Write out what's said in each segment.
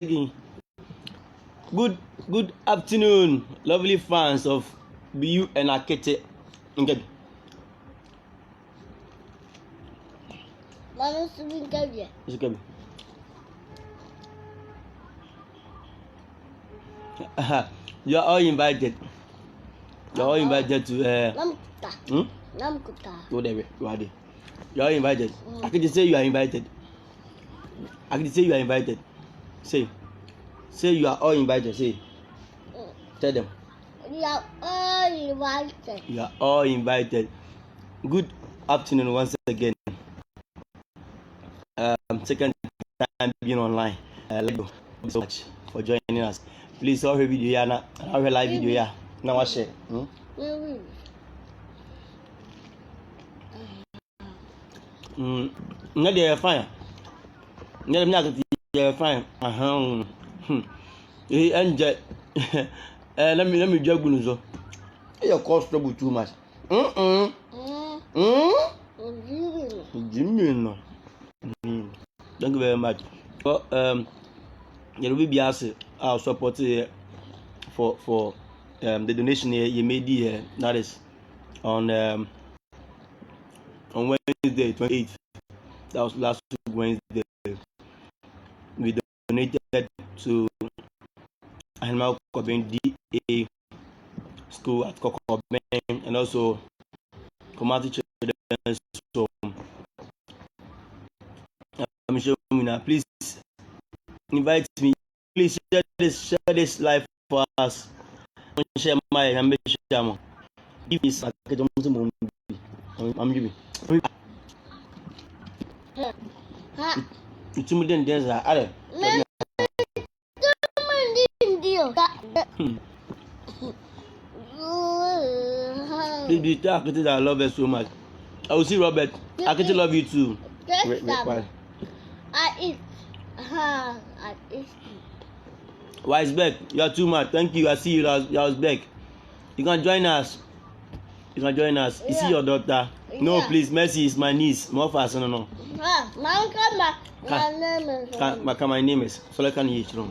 Good afternoon, lovely fans of Beyou and Akete. Okay. You are all invited. You are all invited to. Whatever you are there. You are invited. Akete say you are invited. Akete say you are invited. Say you are all invited. Say. Tell them. You are all invited. You are all invited. Good afternoon once again. Second time being online. Thank you so much for joining us. Please all video here now. Our live video here. Now I share. Not they are fine. Not they are fine. And let me jog you so. Your cost trouble too much. Jimmy no. Thank you very much. Well, you will be asked our support for the donation here you made here. That is on Wednesday 28th. That was last Wednesday. We donated to Animal Cobin DA school at Kokoben and also Community Children's Home. Please invite me. Please share this live for us. Share my number. Give me some. I'm giving. It's too many days. Please tell Akete that I love her so much. I will see Robert. Akete love you too. I eat. I eat. Wise back. You are too much. Thank you. I see you. You are back. You can join us. You can join us. You see your daughter. No, please. Mercy is my niece. More fast. No. My name is. So I can hear you.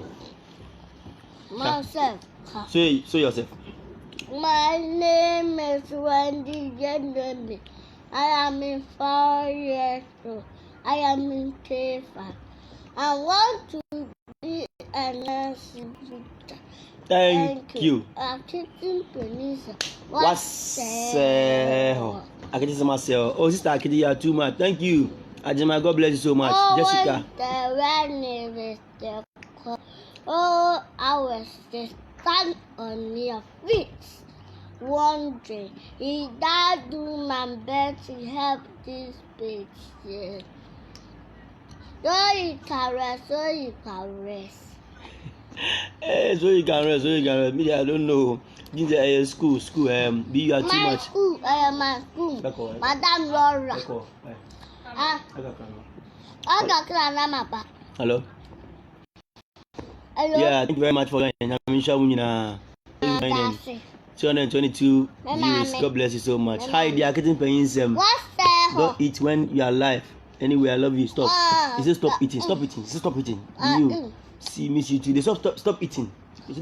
Myself. Say yourself. My name is Wendy Jenny. I am in 4 years old. I am in K5. I want to be a nurse. Thank you. Akete Mpeninsem. Akete myself. Oh, sister Akete, you are too much. Thank you. Ajima, God bless you so much. Jessica. Oh, I was just stand on your feet, wondering if I do my best to help this patient. So you can rest. So you can rest. Me, I don't know. This is school. Be you are too much. My school. Madam Laura. Hello. Yeah, thank you very much for joining. I'm sure we 222 viewers. God bless you so much. Hi, the Akete Mpeninsem. Don't eat when you are alive. Anyway, I love you. Stop. He says stop eating. Stop eating. He says stop eating. You see, miss you too. They stop eating. Thank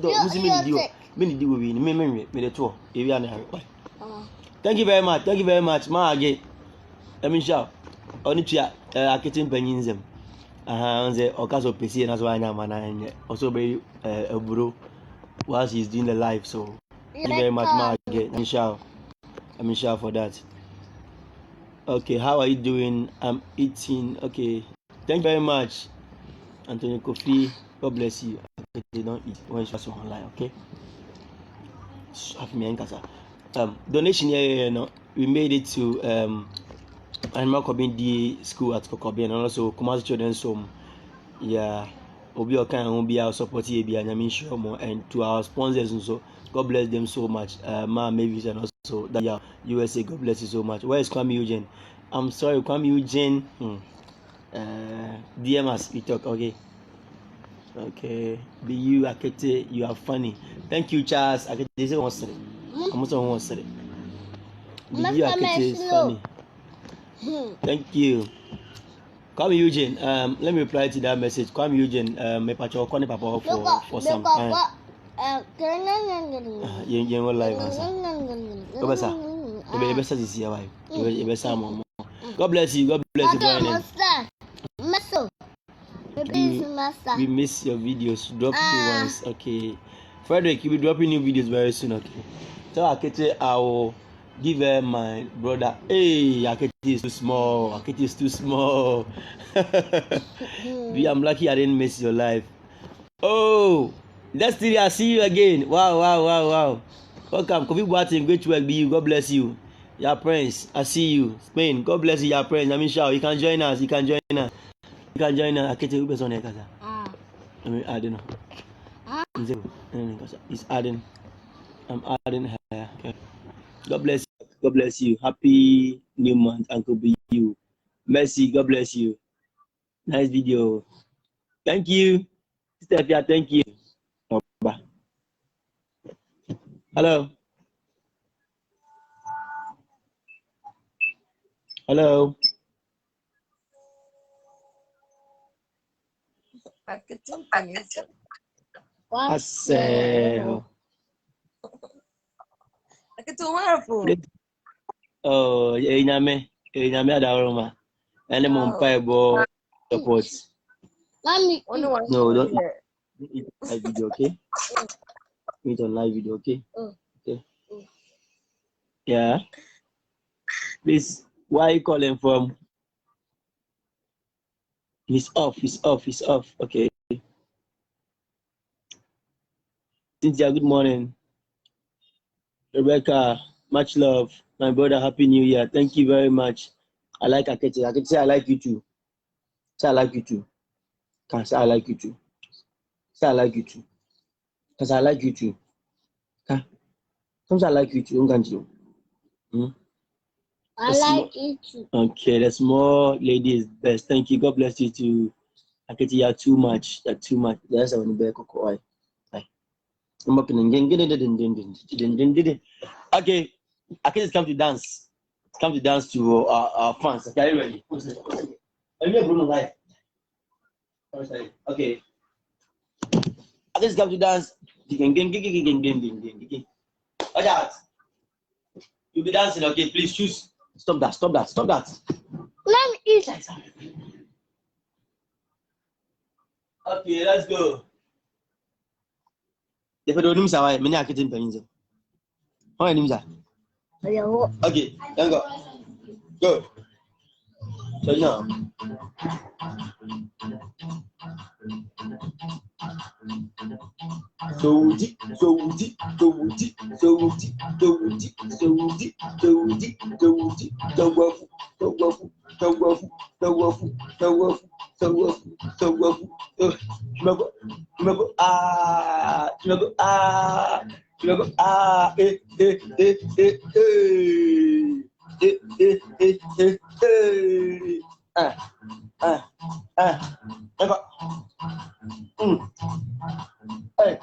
you very much. Ma, let me shout. Onichia Akete Mpeninsem. Nze okaso pesi na so anya mana also very bro while she's doing the live, so thank you very much ma again. I'm sure for that. Okay, how are you doing? I'm eating. Okay, thank you very much Anthony Kofi. God bless you. They don't eat when she's online. Okay, donation here, we made it to Animal Cobin DA school at Kokoben and also Community Children's Home. Yeah, Obi Okan and Obi our support here and to our sponsors also. God bless them so much. Ma Mavis and also that USA. God bless you so much. Where is Kwame Eugene? I'm sorry, Kwame Eugene. DM us. We talk. Okay. Beyou Akete, you are funny. Thank you, Charles. Akete say one story. I'm also one story. Beyou Akete is funny. Thank you. Come Eugene. Let me reply to that message. Come Eugene. Me pacho call papa for some. You will live answer. Go besa. You besa this year, why? You besa mama. God bless you. God bless you. We miss your videos. Drop new ones. Okay. Frederick, you'll be dropping new videos very soon. Okay. Tell Akete I will give her my brother. Hey, Akete is too small. Akete is too small. I'm lucky I didn't miss your life. Oh, Destiny, I see you again. Wow. Welcome. Kofi Boateng, great work, Beyou. God bless you. Your Prince, I see you. Spain, God bless you, your Prince. I mean, shout. You can join us. Akete, who is on here, Kasa? I mean, I don't know. It's adding. I'm adding her. Okay. God bless you. God bless you. Happy new month, Uncle Beyou. Mercy. God bless you. Nice video. Thank you. Stefia, thank you. Bye. Hello. Hello. Akete Mpeninsem. Asel. Akete wonderful. Oh, Enyame Adaroma. And Mumpai bo support. No, don't eat live video, okay? Eat on live video, okay? Okay. Yeah. Please, where are you calling from? He's off. Okay. Cynthia, good morning. Rebecca, much love. My brother, Happy New Year. Thank you very much. I like Akete. Akete say I like you too. Say I like you too. Can say I like you too. Say I like you too. Cause I like you too. Come say I like you too. I like you too. Okay, the small lady is best. Thank you. God bless you too. Akete, you're too much. That's how you bear cocoa. Okay, Akete is come to dance. Come to dance to our fans. Okay, are you ready? Okay. Akete is come to dance. Watch out. You'll be dancing, okay? Please choose. Stop that. Let me eat. Okay, let's go. If I don't know, I mean, I can't Mpeninsem. How many names? Okay, then go. Go. So now. Hey.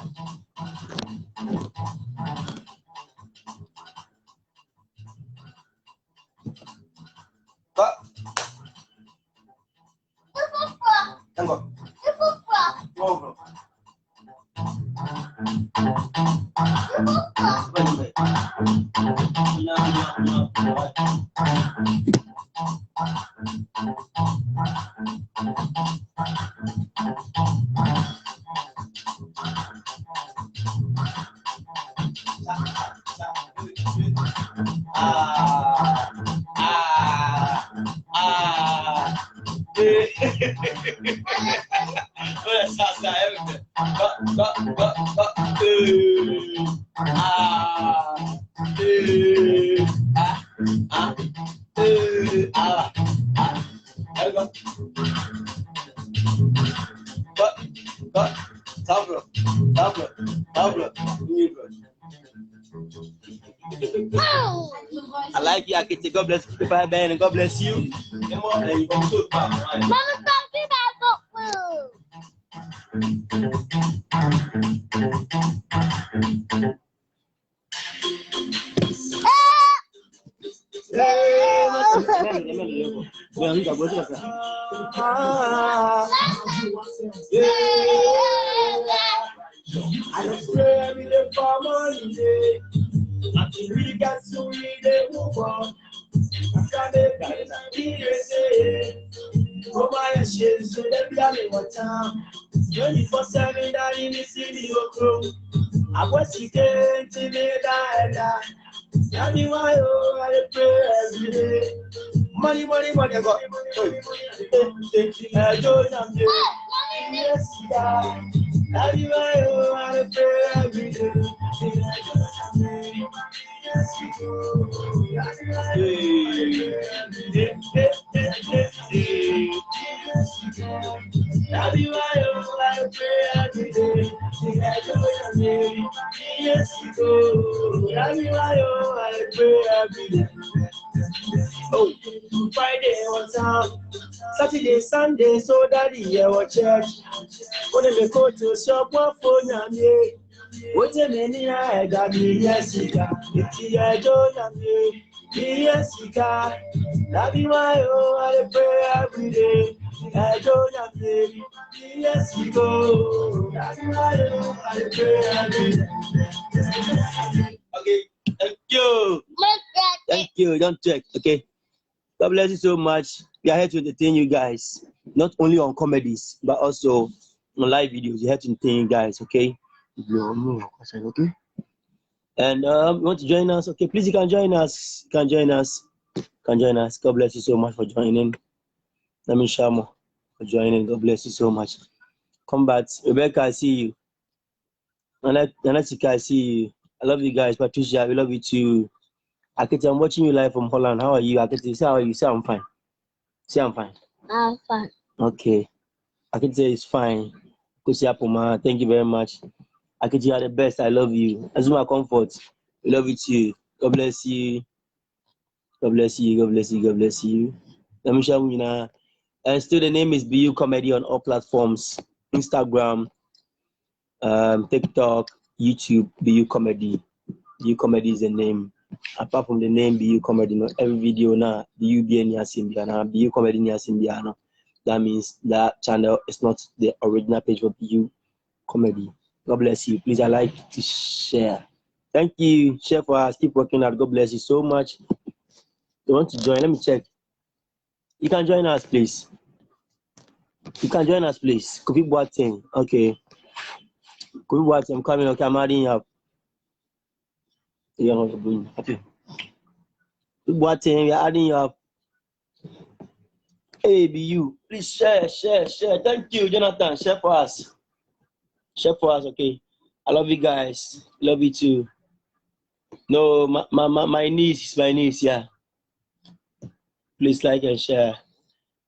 I like you, Akete. God bless you. Bye, Ben, and God bless you. Mama, talking about food. I don't pray every day for money. I can really get to read the book. I can't say, oh my shit, so let me have what time. 24/7 that in the city of Crow. I was again to me that. Tell me why I pray every day. Money, money, money, I got. I don't know. Yes, God. Tell me why I pray every day. Oh, Friday on time, Saturday, Sunday, so daddy, yeah, watch church. When they go to shop, what for you? What a many I got me, yes, it's I don't know. Yes, that be why I pray every day. I don't know. Yes, go. That be why I pray every day. Okay, thank you. Thank you. Don't check. Okay. God bless you so much. We are here to entertain you guys, not only on comedies, but also on live videos. We're here to entertain you guys, okay? Okay. And you want to join us? Okay, please, you can join us. You can join us. You can join us. God bless you so much for joining. Let me share more for joining. God bless you so much. Combat, Rebecca, I see you. Anatika, I see you. I love you guys. Patricia, we love you too. Akete, I'm watching you live from Holland. How are you? Akete, say how are you? Say I'm fine. Say I'm fine. I'm fine. Okay. Akete is fine. Kusiapuma, thank you very much. Akete, you are the best. I love you. Azuma Comfort, we love you too. God bless you. God bless you. God bless you. God bless you. Let me show you now. And still, the name is Beyou Comedy on all platforms: Instagram, TikTok, YouTube. Beyou Comedy. Beyou Comedy is the name. Apart from the name Beyou Comedy, not every video now Beyou Simbiana, Beyou Comedy Simbiano. That means that channel is not the original page for Beyou Comedy. God bless you. Please, I like to share. Thank you. Share for us. Keep working out. God bless you so much. You want to join? Let me check. You can join us, please. You can join us, please. Could be Boateng. Okay. Could be Boateng. I'm coming. Okay, I'm adding you up. Okay. Boateng, we are adding you up. Hey, Beyou. Please share. Thank you, Jonathan. Share for us. Share for us, okay? I love you guys. Love you too. No, my niece, yeah. Please like and share.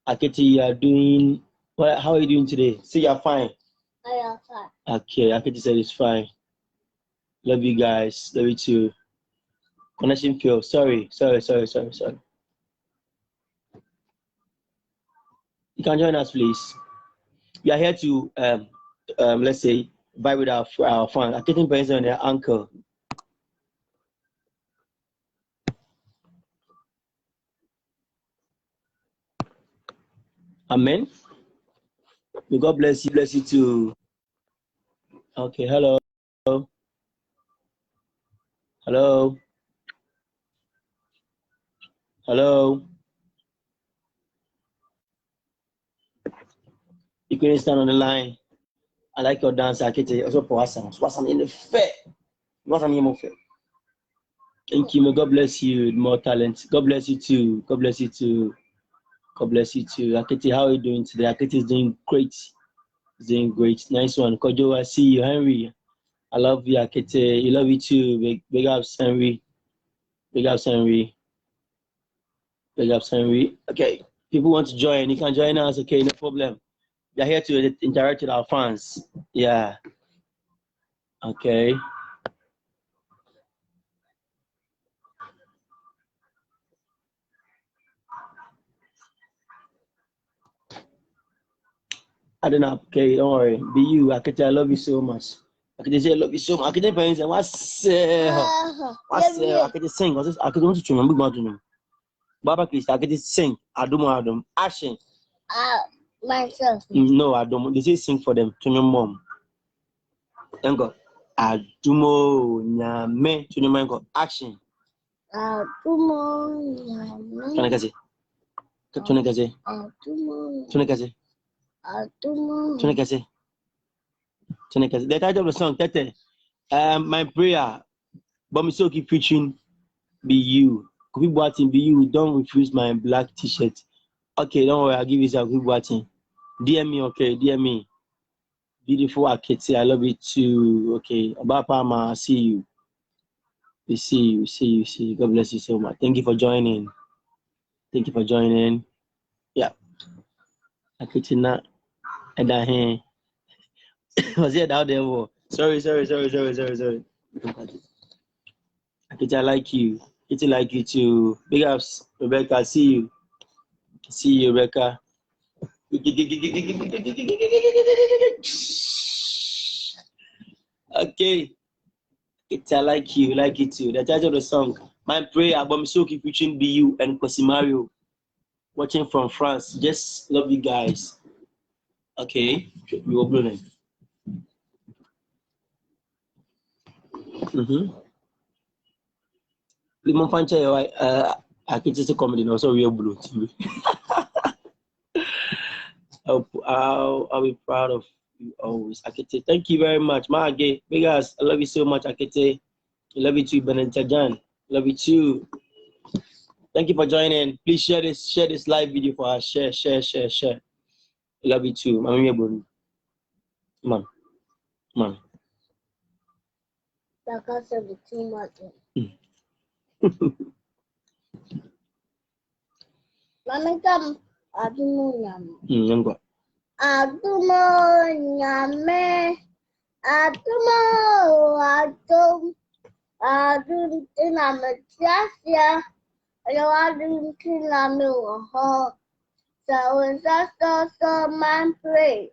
Akete, you are doing, how are you doing today? Say you're fine. I am fine. Okay, Akete said it's fine. Love you guys. Love you too. Connection fail. Sorry. You can join us, please. We are here to, let's say, vibe with our fans. Akete Mpeninsem and their uncle. Amen. May God bless you too. Okay, hello. You couldn't stand on the line. I like your dance, Akete. Also for Wasam in the fair. Wasam in the fair. Thank you. May God bless you. More talent. God bless you too. God bless you too. Akete, how are you doing today? Akete is doing great. He's doing great. Nice one. Kojo, I see you. Henry, I love you, Akete. You love you too. Big ups, Henry. Big ups, Henry. Okay. People want to join. You can join us. Okay, no problem. We're here to interact with our fans. Yeah. Okay. I don't know. Okay, don't worry. Beyou, Akete, I love you so much. Akete say I love you so much. Akete Mpeninsem, what's Akete sing? Akete want to remember about you. Baba Christ, Akete sing. Action. Myself. No, I don't. They say sing for them. To your mom. Then go. Adumo nyame. To your mom go. Action. Adumo nyame. Tunekase. Tunekase. Adumo. Tunekase. Adumo. Tunekase. Tunekase. The title of the song, Tete. My prayer. But me so keep preaching. Beyou. Kofi Boateng, Beyou. Don't refuse my black T-shirt. Okay, don't worry. I'll give you some Kofi Boateng. DM me, okay? DM me. Beautiful Akete, I love you too. Okay, Obapama, I see you. We see you. God bless you so much. Thank you for joining. Yeah. Akete na Edahe. Was it out there? Sorry. Akete, I like you. Akete like you too. Big ups, Rebecca. I see you. Rebecca. Okay. I like you too. The title of the song, My Prayer, Bamisoki featuring Beyou and Cosimario, watching from France. Just love you guys. Okay, we will blow Limon Fancha, I can just a comedy, also real blue too. I'll be proud of you always. Akete, thank you very much. Maage, big ass, I love you so much, Akete. I love you too, Benentajan. Love you too. Thank you for joining. Please share this live video for us. Share. I love you too. Man. Because of the too much. Mama come. Adumo nyame. Adumo nyame. Adumo adum tina metiasia. Adum tina me ho. So is that so man praise.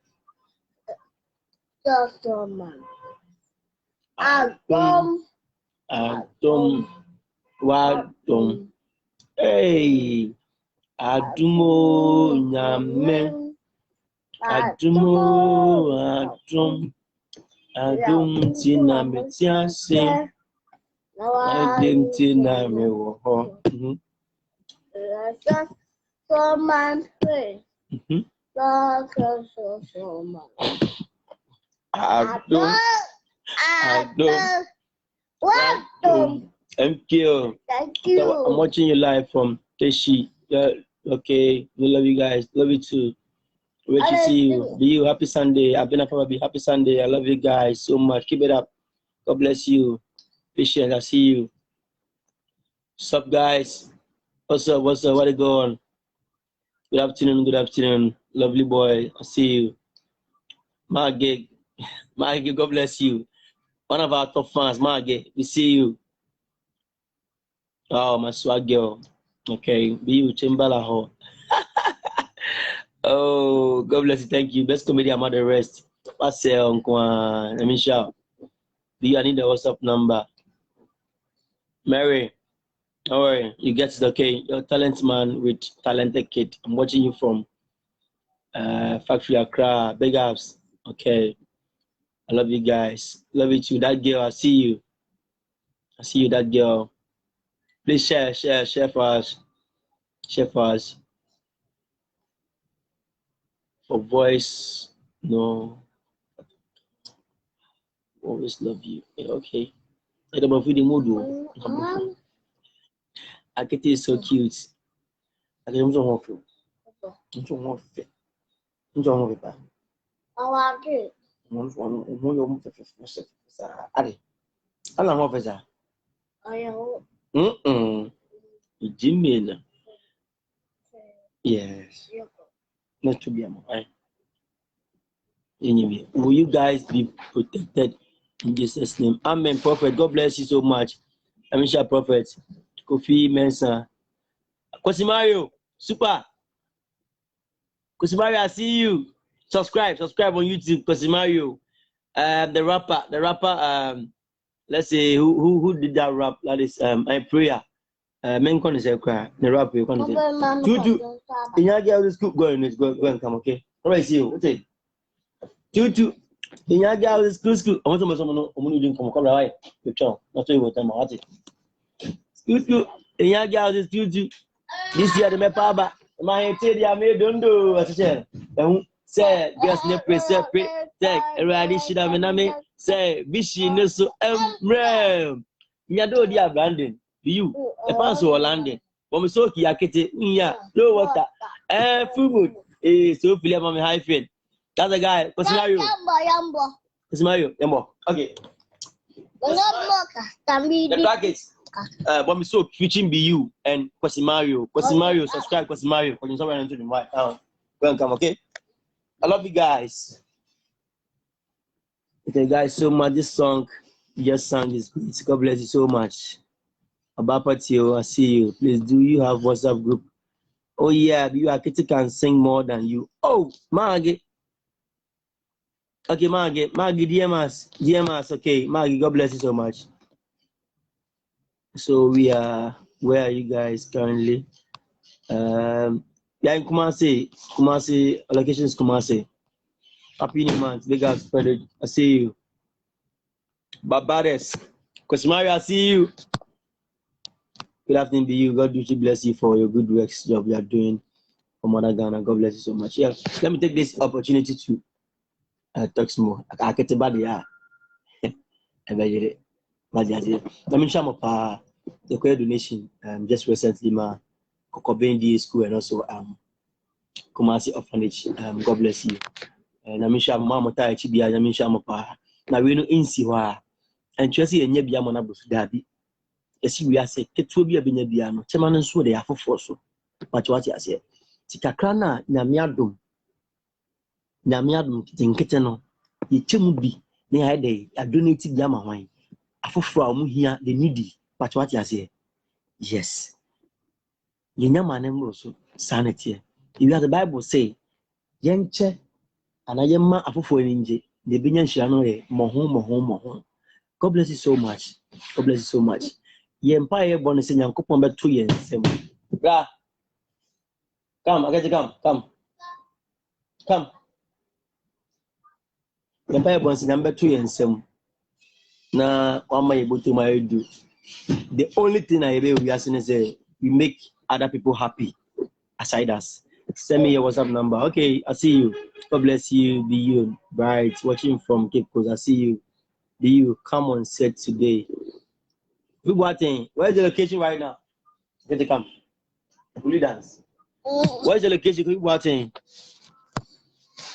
So man. Adum. Wadum. Hey. Adumo nyame. Adum tina metiasia. Adum tina me ho. So man praise. So man. Adum. Thank you. I'm watching you live from Teshi. Yeah, okay. We love you guys. Love you too. Wait to see you. Beyou, happy Sunday. I've been up for happy Sunday. I love you guys so much. Keep it up. God bless you. Patience. I see you. What's up, guys? What's up? What it going? Good afternoon. Lovely boy. I see you. Marge, God bless you. One of our top fans, Marge. We see you. Oh, my swag girl. Okay. Beyou, Chimbala Ho. Oh, God bless you. Thank you. Best comedy among the rest. Let me shout. Beyou, I need the WhatsApp number. Mary, don't worry. You get it, okay? You're a talent man with talented kid. I'm watching you from Factory Accra. Big ups. Okay. I love you guys. Love you too. That girl, I see you. That girl. Please share for us. For voice, no. Always love you. Okay. I don't know if you mood. Akete is so cute. I'm so awful. Jimmy. Yes. Not to be a man. Anyway, will you guys be protected in Jesus' name? Amen, Prophet. God bless you so much. Amisha Prophet. Kofi Mensa. Cosimario. Super. Cosimario, I see you. Subscribe on YouTube. Cosimario. The rapper. Let's say who did that rap? That is prayer. Men can say the rap. You can say. In your girl school, go and come, okay? All right, see you. Okay. Two. In your girl school. I want to know someone doing come right. The child, not to what I'm at it. School. In your girl is two. This year, the mapaba. My teddy, I made don't do as I said. Say, girls, ne separate. Take a radish, I say, Bishi, no so, Ram. Nyado, dear Brandon. You, a pass or landing. When we saw Akete, low water, food, so Philip on high fin. That's a guy, Yambo. Okay. The packets. When we saw featuring Beyou and Quasimario, subscribe Quasimario, because someone into the right now. Welcome, okay? I love you guys. Thank you guys so much. This song you just sang is great. God bless you so much. Abapatio, I see you. Please, do you have WhatsApp group? Oh yeah, you Akete can sing more than you. Oh, Maggie. Okay, Maggie, DMS, okay. Maggie, God bless you so much. So we are, where are you guys currently? Yeah, in Kumasi, location is Kumasi. Happy New Month, big up, spread. I see you. Barbades, Kosimari, I see you. Good afternoon to you. God bless you for your good works job you are doing for Mother Ghana. God bless you so much. Yeah, let me take this opportunity to talk some more. Akete badia. Let me share my the donation just recently ma Kokobendi school and also Kumasi orphanage. God bless you. And I'm sure Mama Tai Chibia, I'm sure my na we no insi wa and Chelsea and Yabia Monabus Dabi. Yes, we are say it will be a Binabiano, Chaman and Swede are for so. But what I say, Tikakana, Namiadum, Tinketano, Yichumubi, near day, a donated Yama wine. A for here, the needy. But what I say, yes. Yinaman also sanity. You have the Bible say, Yenche, and I am a for inje, the Binyan Shano, Mohon. God bless you so much. God bless you so much. Ye empire bonus in your coupon back 2 years. Bra, come, I get to come. The empire bonus number 2 years. Now, what am I able to my do? The only thing I ever we are saying is we make other people happy aside us. Send me your WhatsApp number. Okay, I see you. God bless you. Be you bright watching from Cape Coast. I see you. Be you come on set today. Where's the location right now? Get to come. Will you dance? Where's the location?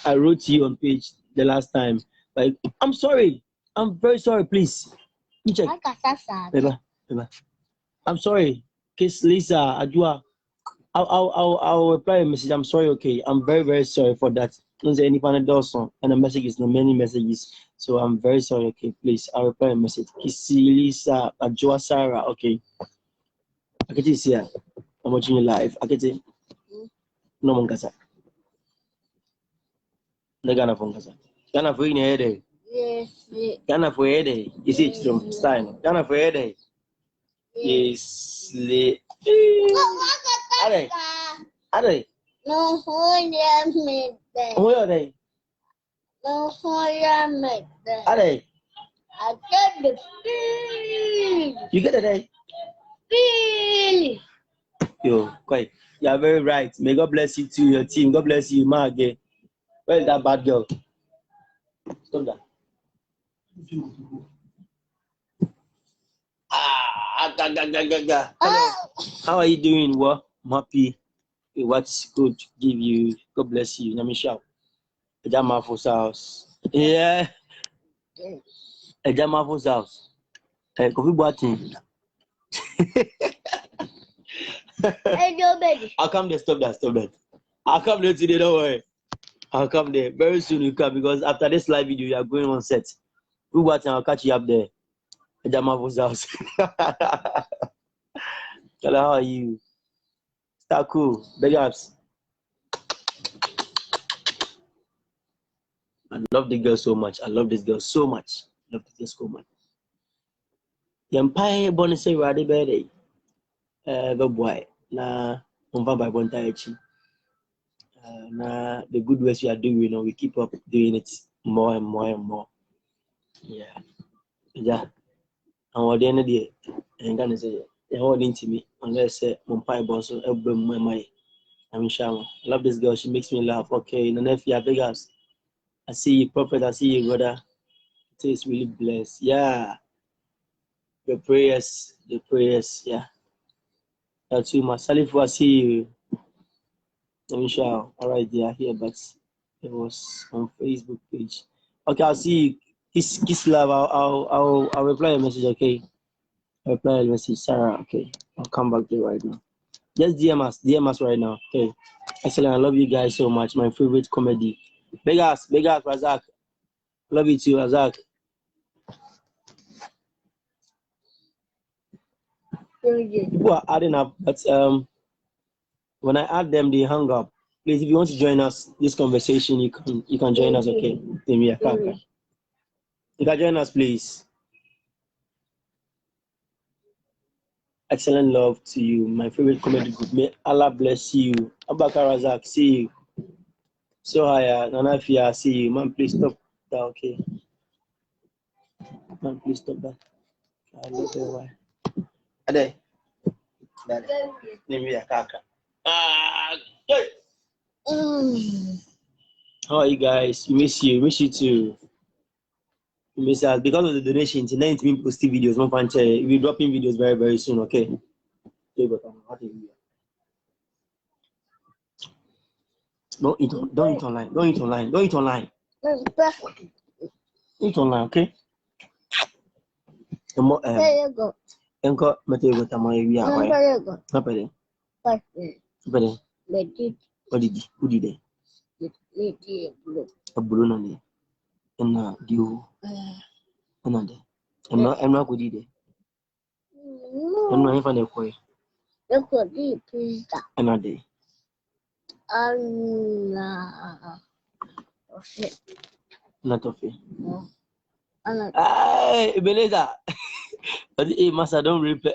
I wrote to you on page the last time. Like, I'm sorry. I'm very sorry, please. You check. Beba. I'm sorry. Kiss Lisa, Adua. I'll reply a message. I'm sorry, okay. I'm very, very sorry for that. Don't say any panel also. And the message is not many messages. So I'm very sorry, okay. Please, I'll reply a message. Kiss Lisa, Adua Sarah, okay. Akete is here. I'm watching you live. Akete. No one casa. The Ghana phone casa. Ghana for in head. Yes. Ghana for head. Is it from style? Ghana for head. Yes. Are they? No, Who are they? No, Are they? I get the feel. You get it, Feel. Yo, quite. You are very right. May God bless you to your team. God bless you, Maggie. Where is that bad girl? Stop that. Hello. How are you doing? What? I'm happy. What's good to give you? God bless you. Let me shout. Ejamafo's house. Yeah. Ejamafo's house. Coffee Boating. Hey, no, baby. I'll come there. Stop that. I'll come there today. Don't worry. I'll come there very soon. You come because after this live video, you are going on set. We Boating. I'll catch you up there. Ejamafo's house. Hello, how are you? Start cool. Big ups. I love the girl so much. I love this girl so much. Love this girl so much. The empire bonus say ready birthday. Go boy. Na umva by bontachi. The good works you are doing, we keep up doing it more and more and more. Yeah. Yeah. And what the end of the day, I'm gonna say, they're holding to me unless my boss or my I'm sure. I love this girl. She makes me laugh. Okay, in the FIA Vegas. I see you, Prophet. I see you, brother. It is really blessed. Yeah. The prayers. Yeah. That's you, Masalifu. I see you. I'm sure. All right, they are here, but it was on Facebook page. Okay, I'll see you. Kiss love. I'll reply your message. Okay. I'll reply your message, Sarah. Okay. I'll come back there right now. Just DM us right now. Okay. Excellent. I love you guys so much. My favorite comedy. Big ass, Razak. Love you too, Razak. People are adding up, but when I add them, they hang up. Please, if you want to join us this conversation, you can join us. Okay. You can join us, please. Excellent love to you, my favorite comedy group. May Allah bless you. Abaka Razak, see you. So higher, Nanafia, see you. Man, please stop that. Okay. Man, please stop that. I love you. Why? Ade. Name me a kaka. How are you guys? We miss you. Miss you too. We miss us because of the donation. Tonight we posting videos. We'll be dropping videos very, very soon. Okay. Don't eat online. Eat online. Okay. There you go. Enko matego tamaye wi akwai. There you go. Napede. But What did they? A blue nani. And you. Another. I'm not good either. I'm not even a koi. You could be pizza. Another. Not of it. Hey, Ebenezer. Hey, Master, don't repeat.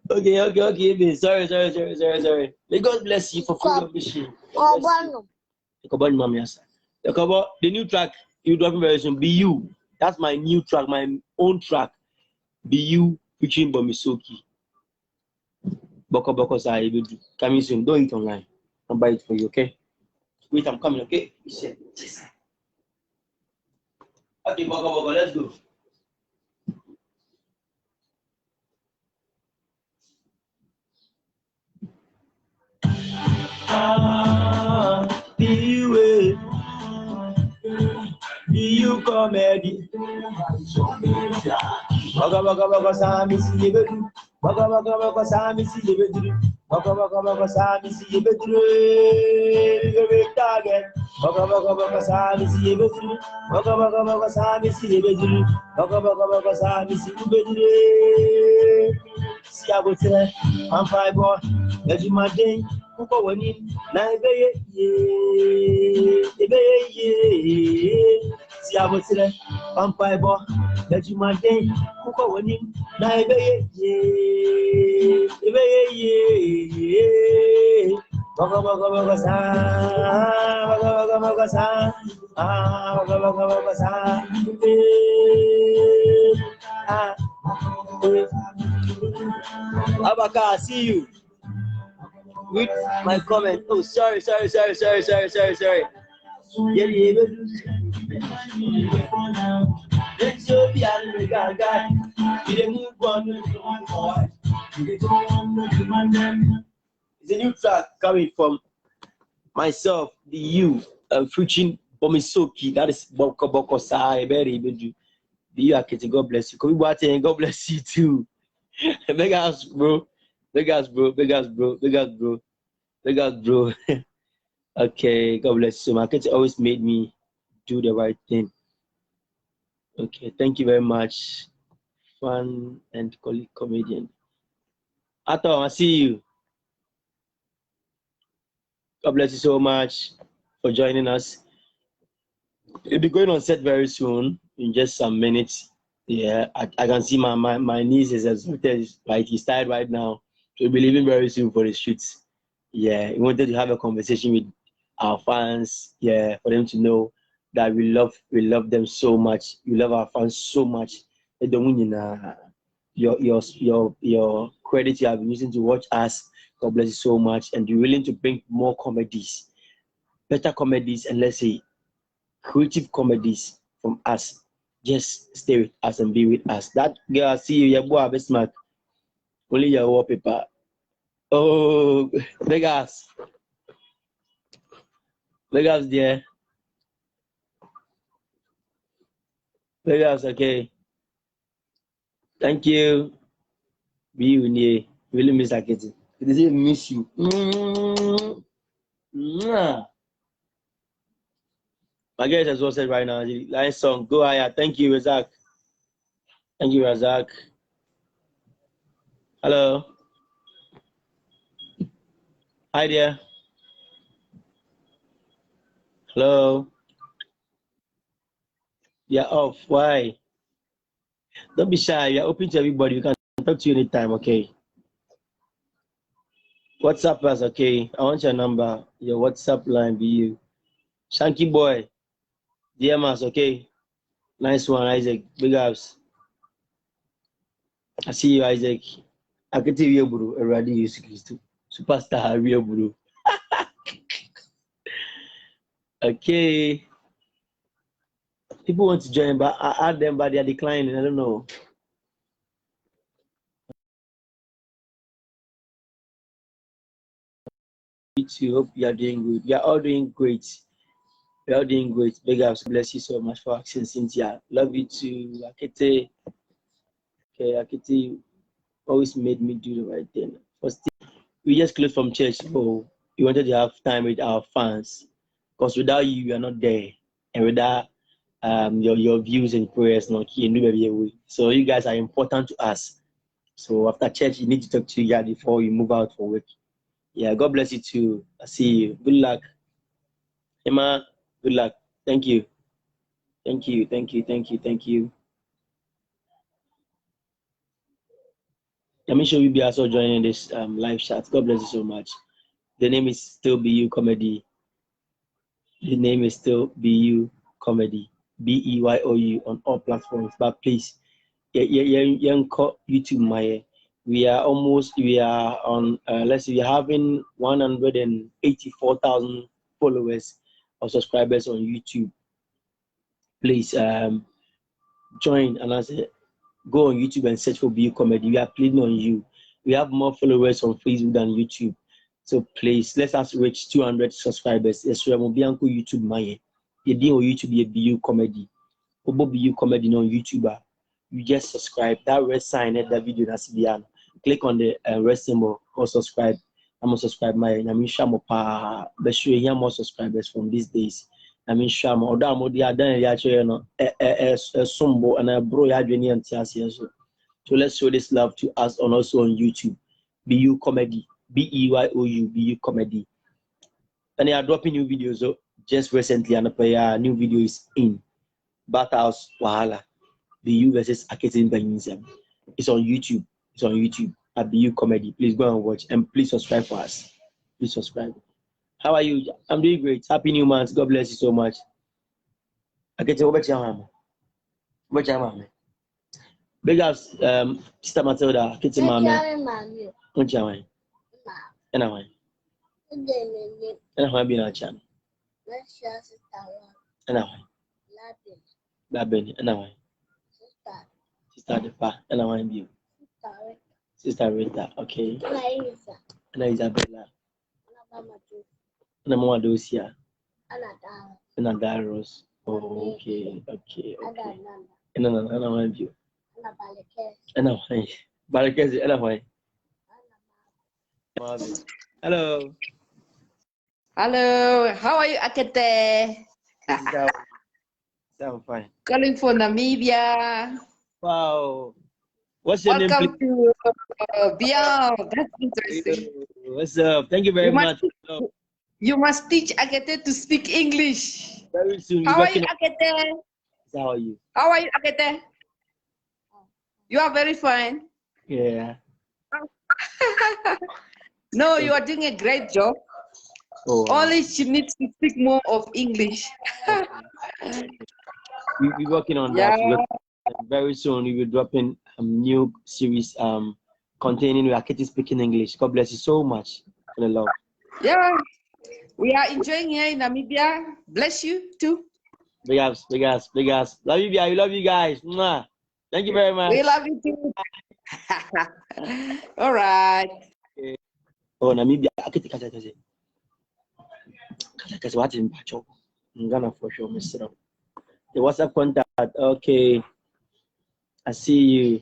Okay. Sorry. May God bless you for following mission. The new track you dropping very soon. Beyou. That's my new track, my own track. Beyou featuring Bomisoki. Boko say coming soon. Don't eat online. I'll buy it for you, okay? Wait, I'm coming, okay? Okay, Boko, let's go. Beyou comedy. Boko Sami see you bedu. Boko Sami see you bedu. Boko Sami see you bedu. Big target. Boko Sami see you bedu. Boko Sami see you bedu. Boko Sami see you bedu. See I go tell. I'm 5 boy. Let you my day. Uko wani na ebe si abotire pampa ebo that you my day uko wani na ebe boko sa Abaka, see you with my comment. Oh, sorry. It's a new track coming from myself, the you, featuring Bomisoki. That is Boko Sai, very Beyou Akete. God bless you. God bless you too. Big house, bro. Okay, God bless you. Akete always made me do the right thing. Okay, thank you very much. Fun and colleague comedian. Ato, I see you. God bless you so much for joining us. We'll be going on set very soon, in just some minutes. Yeah, I can see my niece is exhausted, like he's tired right now. we'll be leaving very soon for the streets. Yeah, we wanted to have a conversation with our fans. Yeah, for them to know that we love them so much. We love our fans so much. They don't win your credit you have been using to watch us. God bless you so much, and you're willing to bring more comedies, better comedies, and let's say creative comedies from us. Just stay with us and be with us. That girl, I see you, your boy, best smart. Only your wallpaper. Oh, Vegas, Vegas, there, Vegas. Okay, thank you. Beyou, really miss Akete. It is miss you. Mwah. My guys has well said right now. The nice song. Go higher. Thank you, Razak. Thank you, Razak. Hello. Hi there. Hello. You're off. Why? Don't be shy. You're open to everybody. We can talk to you anytime, okay? WhatsApp us, okay? I want your number. Your WhatsApp line be you. Shanky boy. DM us, okay? Nice one, Isaac. Big ups. I see you, Isaac. Akete real bro. Already used to superstar real bro. Okay. People want to join, but I add them, but they are declining. I don't know. You too. Hope you are doing good. We are all doing great. We are all doing great. Big ups. Bless you so much for asking, Cynthia. Love you too. Akete. Okay, Akete always made me do the right thing. First, we just closed from church, so we wanted to have time with our fans. Because without you, we are not there. And without your views and prayers, not here. So you guys are important to us. So after church, you need to talk to you guys before you move out for work. Yeah, God bless you too. I see you. Good luck. Emma, good luck. Thank you. Thank you. Thank you. Thank you. Thank you. Let me show you be also joining this live chat. God bless you so much. The name is still Beyou Comedy. The name is still Beyou Comedy. Beyou on all platforms. But please, YouTube my we are on let's see, we're having 184,000 followers or subscribers on YouTube. Please join, and I say go on YouTube and search for Beyou Comedy. We are pleading on you. We have more followers on Facebook than YouTube. So please, let us reach 200 subscribers. Yes, we are YouTube my you did on YouTube Beyou Comedy. Obo Beyou Comedy on YouTube. You just subscribe. That red sign at that video that's behind. Click on the red symbol or subscribe. I'm gonna subscribe my Shamo pa be sure you more subscribers from these days. Shamo or down the other sumbo and a bro ya and so let's show this love to us on also on YouTube. Beyou Comedy. Beyou Beyou Comedy. And they are dropping new videos just recently, and a new video is in Battlehouse Wahala. Beyou versus Akete Mpeninsem. It's on YouTube. It's on YouTube at Beyou Comedy. Please go and watch and please subscribe for us. Please subscribe. How are you? I'm doing great. Happy New Month. God bless you so much. Akete, what about your mama? What your mama? Big ups, Sister Matilda. Akete mama. What your mama? And I want. And I want to be in our channel. And I want. Labin. And I want. Sister Depa. And I want to be. Sister Rita. Okay. And Isabella. And Mama Dosia. And Adaros. Oh, okay. And I want to be. And I want. Barakezi. And I want. Hello. Hello, how are you, Akete? I'm fine. Calling for Namibia. Wow. What's your name, Welcome please? to Beyou. That's interesting. What's up? Thank you very much. You must teach Akete to speak English. Very soon. How are you, Akete? How are you? How are you, Akete? You are very fine. Yeah. No, you are doing a great job. Oh, Only she needs to speak more of English. we're working on Yeah. that. Very soon we will be dropping a new series containing Akete speaking English. God bless you so much for the love. Yeah. We are enjoying here in Namibia. Bless you too. Big ups, big ups, big ups. Love you guys. We love you guys. Mwah. Thank you very much. We love you too. All right. Okay. Oh, Namibia. Akete what in Pacho? I'm gonna for sure, Mr. The WhatsApp contact. Okay. I see you.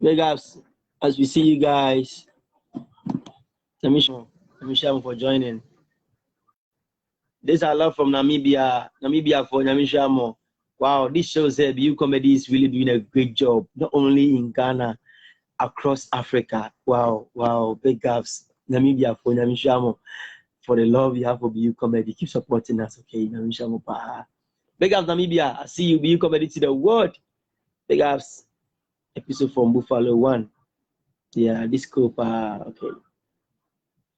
Big ups. As we see you guys. Let me show for joining. This I love from Namibia. Namibia for Namishamo. Wow, this shows that Beyou Comedy is really doing a great job, not only in Ghana, across Africa. Wow, wow, big ups. Namibia for Namishamo. For the love you have for Beyou Comedy. Keep supporting us, okay? Namishamo. Big ups, Namibia. I see you, Beyou Comedy to the world. Big ups. Episode from Buffalo 1. Yeah, this scope. Okay.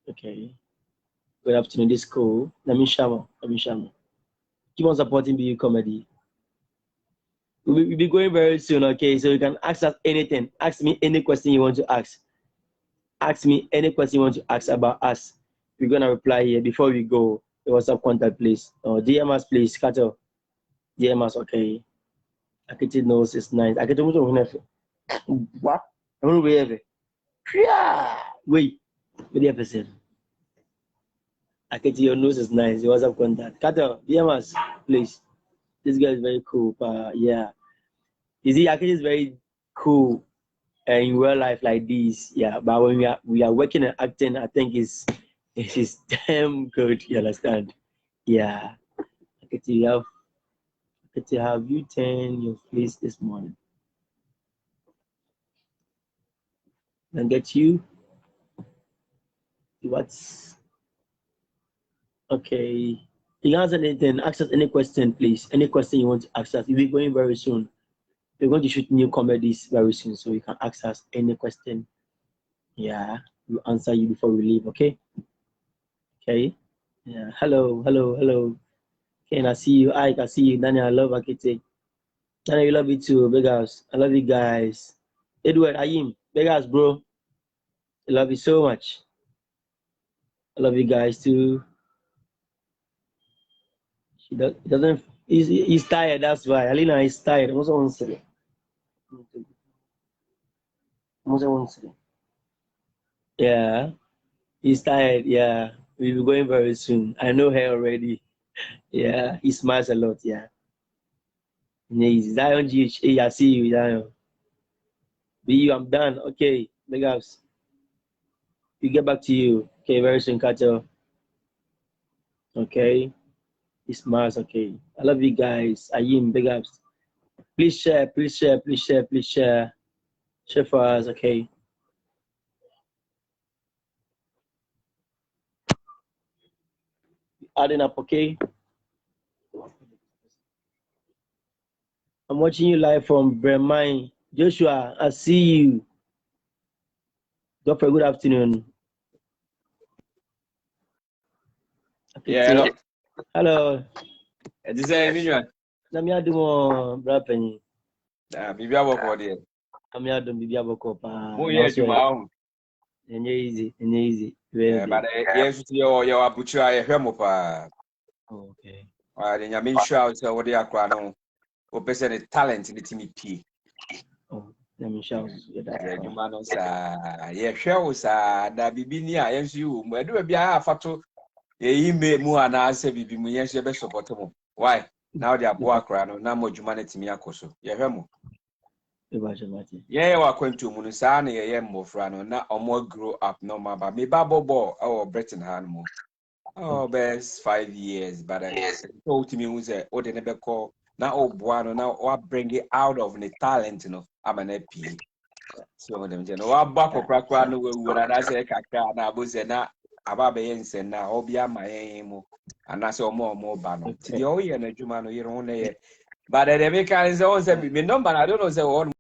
Okay. Good afternoon, this cool. Namishamo. Keep on supporting Beyou Comedy. We'll be going very soon, okay? So you can ask us anything. Ask me any question you want to ask. Ask me any question you want to ask about us. We're gonna reply here before we go. The WhatsApp contact, please. DM us, please. Kato. DM us, okay? Akete knows it's nice. Akete what? I don't know. Wait. What do you have to say? Akete, your nose is nice. The WhatsApp contact. Kato, DM us, please. This guy is very cool. Yeah. You see, Akete is very cool in real life like this. Yeah. But when we are working and acting, I think it's damn good. You understand? Yeah. Akete, have you turned your face this morning? And get you. What's okay? You can answer anything. Ask us any question, please. Any question you want to ask us. We'll be going very soon. We're going to shoot new comedies very soon, so you can ask us any question. Yeah, we'll answer you before we leave, okay? Okay. Yeah. Hello. Okay, and I see you. I see you. Daniel, I love Akete. Daniel, you love it too. Big house. I love you guys. Edward, Ayim, big house, bro. I love you so much. I love you guys too. He doesn't. He's tired. That's why. Alina is tired. I also want to say. Yeah, he's tired. Yeah, we'll be going very soon. I know her already. Yeah, he smiles a lot. Yeah. Zion GH. Hey, I see you, Zion. Beyou, I'm done. Okay, big ups. We get back to you. Okay, very soon, Kato. Okay. He smiles. Okay. I love you guys. Ayim, big ups. Please share. Share for us. Okay. Adding up. Okay. I'm watching you live from Bremai. Joshua, I see you. Good afternoon. Yeah, hello. This is Emmanuel. I'm here doing Brapeni. Bibi aboko there. I'm here doing Bibi aboko. Mo ye juma. Easy. Yeah, but yes, your abuchua ye hwemo pa. Okay. The nyame shout say what dey akra no. O pese the talent in the team P. Oh, nyame shout. Yeah, juma no sa. Ye hwe wo sa da bibi ni a yensu you. Mo edu bia afato ye ime mu ana ase bibi mu yensu be support mo. Why? Now they are akra no na mo juma na timi akoso. Ye hwemo. Yeah, wa kwentu mu no sa na ye mmofra no na omo grow up normal ba me ba bobo or Britain han mo. Oh, best 5 years, but I told me who said, "Oh, they never call now. Oh, boy, now I bring it out of the talent, you know. I'm an EP, so them, you know, I back or crack one when I say, "Kaka," na was na ababe and na obia my aim, and I saw more banner. To the old and a Jumano, you don't know, but the American is always a number. I don't know,